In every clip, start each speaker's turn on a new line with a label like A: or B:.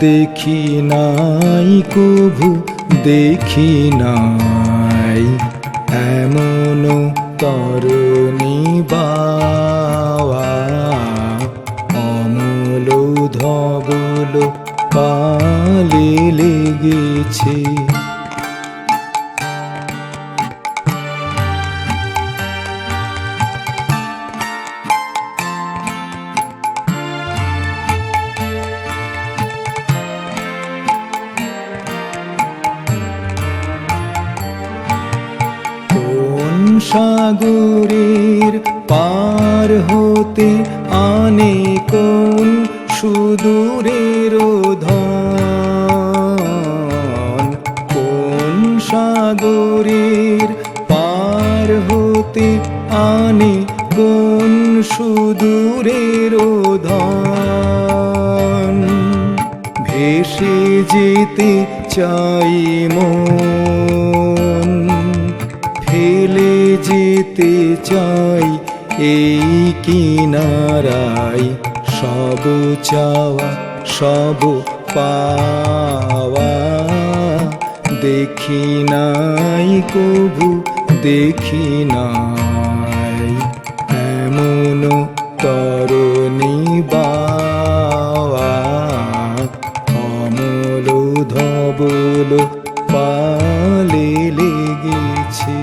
A: দেখি নাই কভু দেখি নাই এমন তরুণী বাওয়া অমল ধবল পালে লেগেছে। সাগরের পার হতে আনে কোন সুদূরের ধন, কোন সাগরের পার হতে আনে কোন সুদূরের ধন। ভেসে যেতে চাই মন, ফেলে যেতে চাই এই কিনারায়, সব চাওয়া সব পাওয়া দেখি নাই কভু দেখি নাই এমন তরুণী বাওয়া অমল ধবল পালে লেগেছে।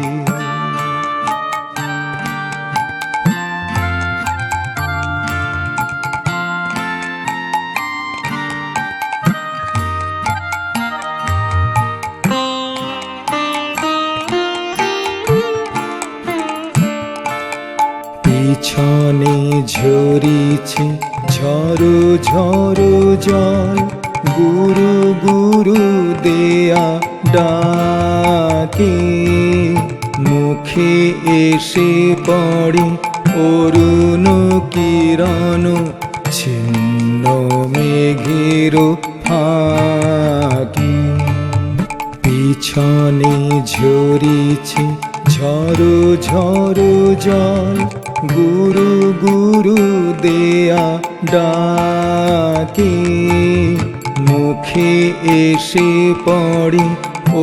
A: পিছনে ঝরিছে ঝড়ো ঝড়ো জল, গুরু গুরু দেয়া ডাকে, মুখে এসে পড়ে অরুণ কিরণ ছিন্ন মেঘের ফাঁকে। পিছনে ঝরিছে ঝড়ো ঝড়ো জল, গুরু গুরু দেয়া ডাকে, মুখে এসে পড়ে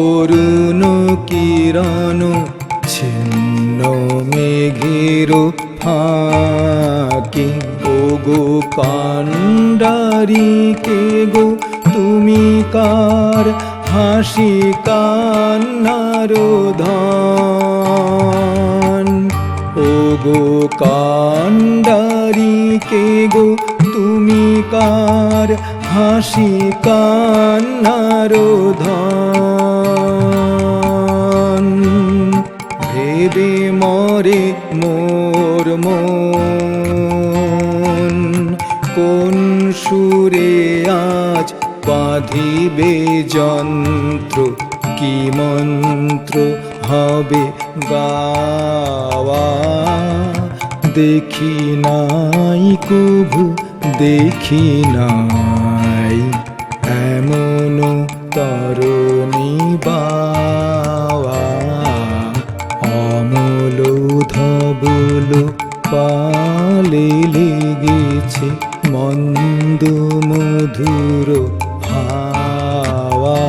A: অরুণ কিরণ ছিন্ন মেঘের ফাঁকে। ওগো কান্ডারি কে গো তুমি কার হাসি কান্নার ধন, ওগো কান্ডারি কে গো তুমি কার হাসি কান্নার ধন। ভেবে মরে মোর মন, কোন সুরে আজ বাঁধিবে যন্ত্র, কি মন্ত্র হবে গাওয়া দেখি নাই কভু দেখি নাই এমন তরুণী বাওয়া অমল ধবল পালে লেগেছে মন্দ মধুর হাওয়া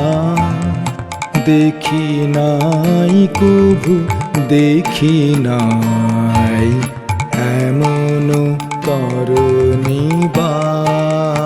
A: দেখি নাই কভু দেখি নাই এমন তরুণী বাওয়া।